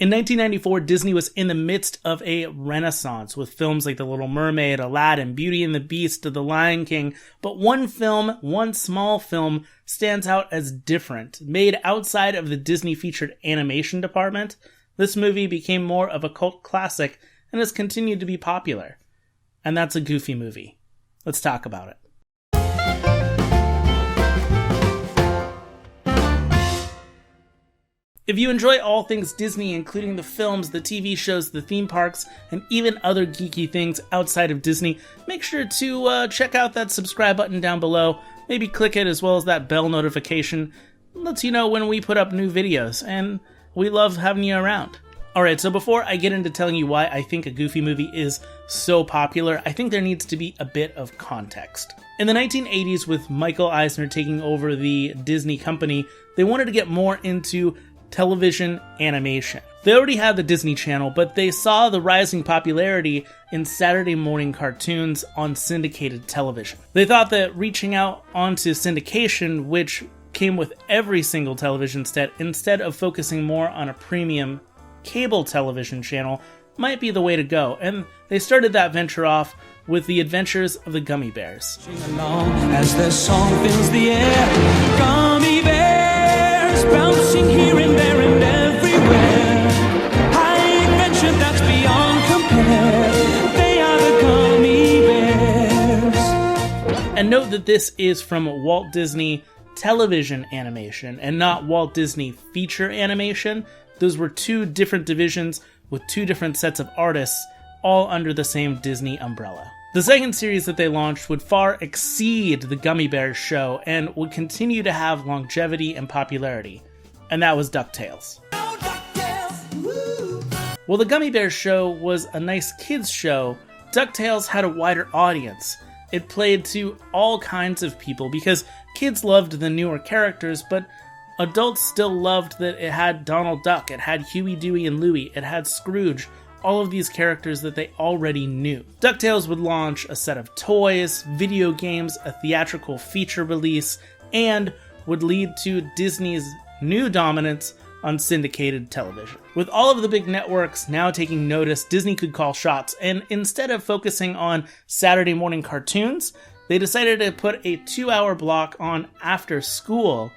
In 1994, Disney was in the midst of a renaissance with films like The Little Mermaid, Aladdin, Beauty and the Beast, The Lion King, but one small film, stands out as different. Made outside of the Disney featured animation department, this movie became more of a cult classic and has continued to be popular. And that's a Goofy movie. Let's talk about it. If you enjoy all things Disney, including the films, the TV shows, the theme parks, and even other geeky things outside of Disney, make sure to check out that subscribe button down below. Maybe click it, as well as that bell notification. It lets you know when we put up new videos, and we love having you around. Alright, so before I get into telling you why I think a Goofy movie is so popular, I think there needs to be a bit of context. In the 1980s, with Michael Eisner taking over the Disney company, they wanted to get more into television animation. They already had the Disney Channel, but they saw the rising popularity in Saturday morning cartoons on syndicated television. They thought that reaching out onto syndication, which came with every single television set, instead of focusing more on a premium cable television channel, might be the way to go, and they started that venture off with The Adventures of the Gummy Bears. Sing along as their song fills the air. Gummy bears bouncing here and there and everywhere. High adventure that's beyond compare. They are the Gummy Bears. And note that this is from Walt Disney Television Animation and not Walt Disney Feature Animation. Those were two different divisions with two different sets of artists, all under the same Disney umbrella. The second series that they launched would far exceed the Gummy Bears show and would continue to have longevity and popularity, and that was DuckTales. While the Gummy Bears show was a nice kids show, DuckTales had a wider audience. It played to all kinds of people because kids loved the newer characters, but adults still loved that it had Donald Duck, it had Huey, Dewey, and Louie, it had Scrooge, all of these characters that they already knew. DuckTales would launch a set of toys, video games, a theatrical feature release, and would lead to Disney's new dominance on syndicated television. With all of the big networks now taking notice, Disney could call shots, and instead of focusing on Saturday morning cartoons, they decided to put a 2-hour block on after school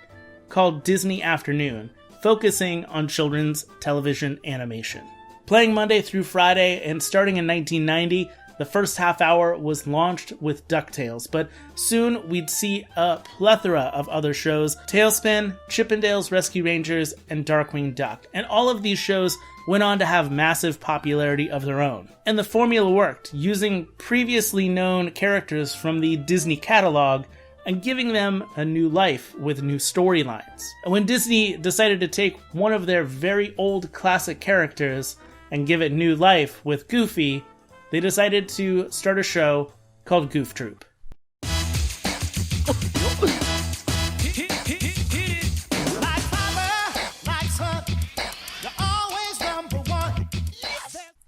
called Disney Afternoon, focusing on children's television animation. Playing Monday through Friday and starting in 1990, the first half hour was launched with DuckTales, but soon we'd see a plethora of other shows: Tailspin, Chippendales Rescue Rangers, and Darkwing Duck. And all of these shows went on to have massive popularity of their own. And the formula worked, using previously known characters from the Disney catalog and giving them a new life with new storylines. And when Disney decided to take one of their very old classic characters and give it new life with Goofy, they decided to start a show called Goof Troop.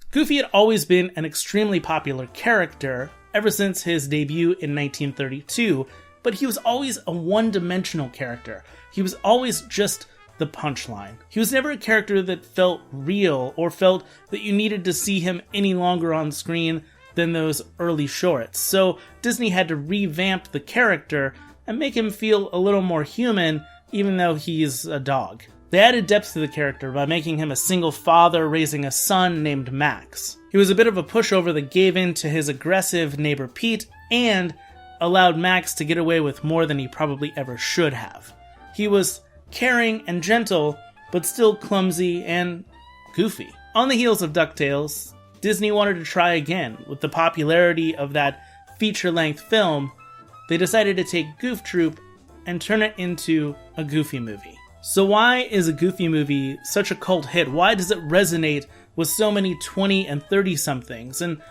Goofy had always been an extremely popular character ever since his debut in 1932, but he was always a one-dimensional character. He was always just the punchline. He was never a character that felt real or felt that you needed to see him any longer on screen than those early shorts. So Disney had to revamp the character and make him feel a little more human, even though he's a dog. They added depth to the character by making him a single father raising a son named Max. He was a bit of a pushover that gave in to his aggressive neighbor Pete and allowed Max to get away with more than he probably ever should have. He was caring and gentle, but still clumsy and goofy. On the heels of DuckTales, Disney wanted to try again. With the popularity of that feature-length film, they decided to take Goof Troop and turn it into a Goofy movie. So why is a Goofy movie such a cult hit? Why does it resonate with so many 20 and 30-somethings? And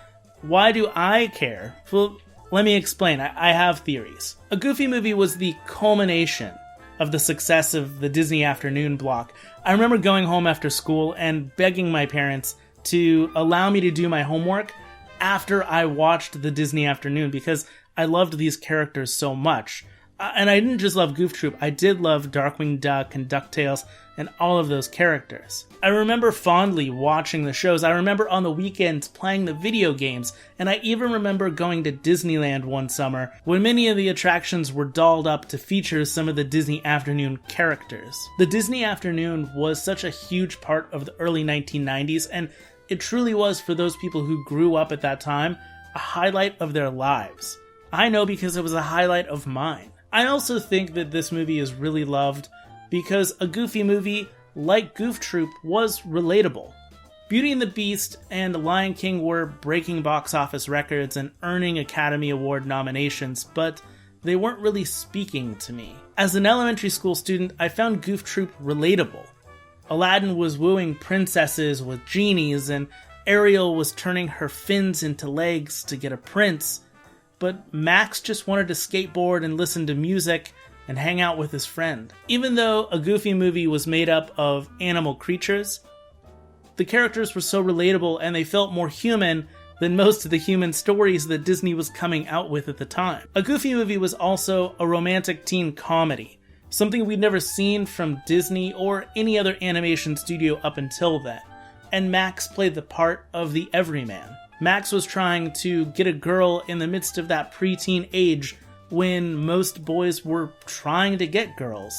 why do I care? Well, let me explain. I have theories. A Goofy movie was the culmination of the success of the Disney Afternoon block. I remember going home after school and begging my parents to allow me to do my homework after I watched the Disney Afternoon because I loved these characters so much. And I didn't just love Goof Troop, I did love Darkwing Duck and DuckTales and all of those characters. I remember fondly watching the shows. I remember on the weekends playing the video games, and I even remember going to Disneyland one summer when many of the attractions were dolled up to feature some of the Disney Afternoon characters. The Disney Afternoon was such a huge part of the early 1990s, and it truly was, for those people who grew up at that time, a highlight of their lives. I know because it was a highlight of mine. I also think that this movie is really loved because a Goofy movie like Goof Troop was relatable. Beauty and the Beast and Lion King were breaking box office records and earning Academy Award nominations, but they weren't really speaking to me. As an elementary school student, I found Goof Troop relatable. Aladdin was wooing princesses with genies, and Ariel was turning her fins into legs to get a prince, but Max just wanted to skateboard and listen to music and hang out with his friend. Even though a Goofy movie was made up of animal creatures, the characters were so relatable and they felt more human than most of the human stories that Disney was coming out with at the time. A Goofy movie was also a romantic teen comedy, something we'd never seen from Disney or any other animation studio up until then, and Max played the part of the everyman. Max was trying to get a girl in the midst of that preteen age when most boys were trying to get girls.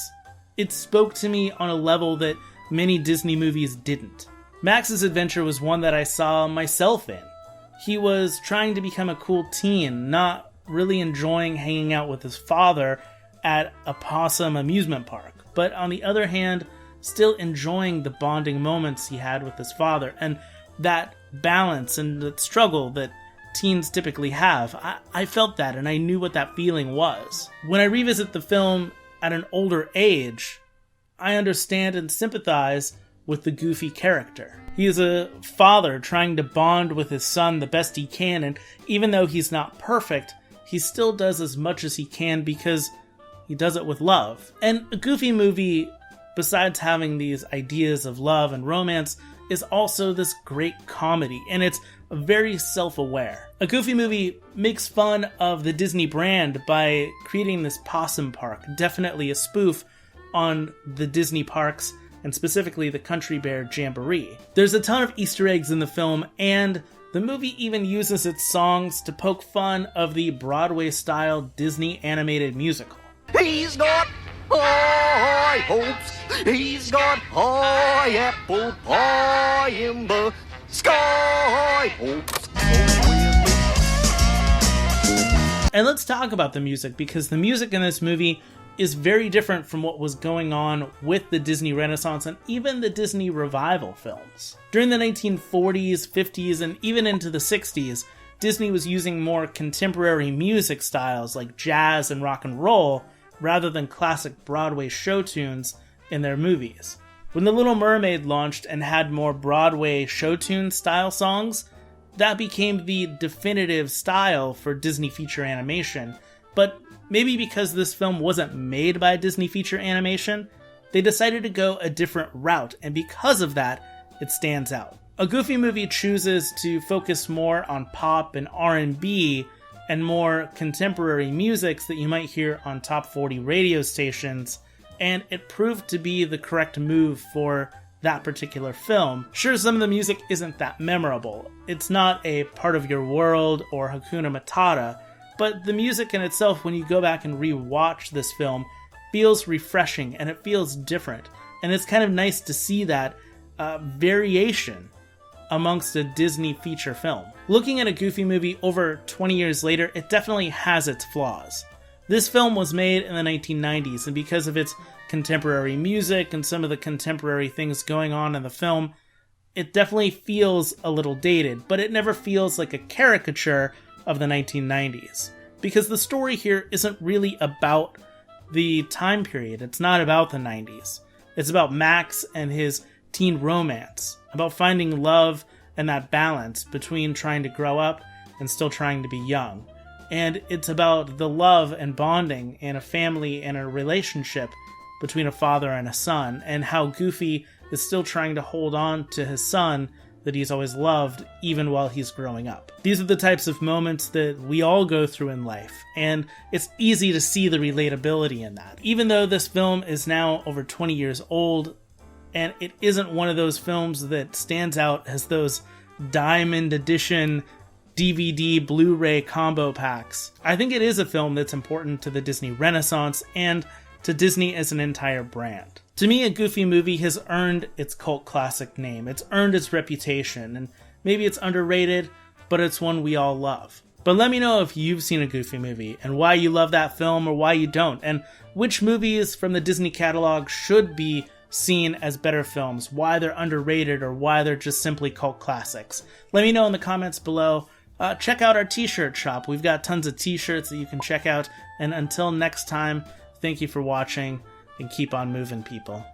It spoke to me on a level that many Disney movies didn't. Max's adventure was one that I saw myself in. He was trying to become a cool teen, not really enjoying hanging out with his father at a possum amusement park, but on the other hand, still enjoying the bonding moments he had with his father, and that balance and the struggle that teens typically have. I felt that, and I knew what that feeling was. When I revisit the film at an older age, I understand and sympathize with the Goofy character. He is a father trying to bond with his son the best he can, and even though he's not perfect, he still does as much as he can because he does it with love. And a Goofy movie, besides having these ideas of love and romance, is also this great comedy, and it's very self-aware. A Goofy movie makes fun of the Disney brand by creating this possum park, definitely a spoof on the Disney parks, and specifically the Country Bear Jamboree. There's a ton of Easter eggs in the film, and the movie even uses its songs to poke fun of the Broadway-style Disney animated musical. He's got high hopes, he's got high apple pie in the sky hopes. And let's talk about the music, because the music in this movie is very different from what was going on with the Disney Renaissance and even the Disney revival films. During the 1940s, 50s, and even into the 60s, Disney was using more contemporary music styles like jazz and rock and roll rather than classic Broadway show tunes in their movies. When The Little Mermaid launched and had more Broadway show tune style songs, that became the definitive style for Disney feature animation. But maybe because this film wasn't made by Disney feature animation, they decided to go a different route, and because of that, it stands out. A Goofy movie chooses to focus more on pop and R&B and more contemporary musics that you might hear on top 40 radio stations, and it proved to be the correct move for that particular film. Sure, some of the music isn't that memorable. It's not a Part of Your World or Hakuna Matata, but the music in itself, when you go back and re-watch this film, feels refreshing and it feels different. And it's kind of nice to see that variation amongst a Disney feature film. Looking at a Goofy movie over 20 years later, it definitely has its flaws. This film was made in the 1990s, and because of its contemporary music and some of the contemporary things going on in the film, it definitely feels a little dated, but it never feels like a caricature of the 1990s. Because the story here isn't really about the time period. It's not about the 90s. It's about Max and his teen romance, about finding love and that balance between trying to grow up and still trying to be young. And it's about the love and bonding in a family and a relationship between a father and a son, and how Goofy is still trying to hold on to his son that he's always loved, even while he's growing up. These are the types of moments that we all go through in life, and it's easy to see the relatability in that. Even though this film is now over 20 years old, and it isn't one of those films that stands out as those diamond edition DVD Blu-ray combo packs. I think it is a film that's important to the Disney Renaissance and to Disney as an entire brand. To me, a Goofy movie has earned its cult classic name. It's earned its reputation, and maybe it's underrated, but it's one we all love. But let me know if you've seen a Goofy movie, and why you love that film or why you don't, and which movies from the Disney catalog should be seen as better films, why they're underrated, or why they're just simply cult classics. Let me know in the comments below. Check out our t-shirt shop. We've got tons of t-shirts that you can check out, and until next time, thank you for watching, and keep on moving, people.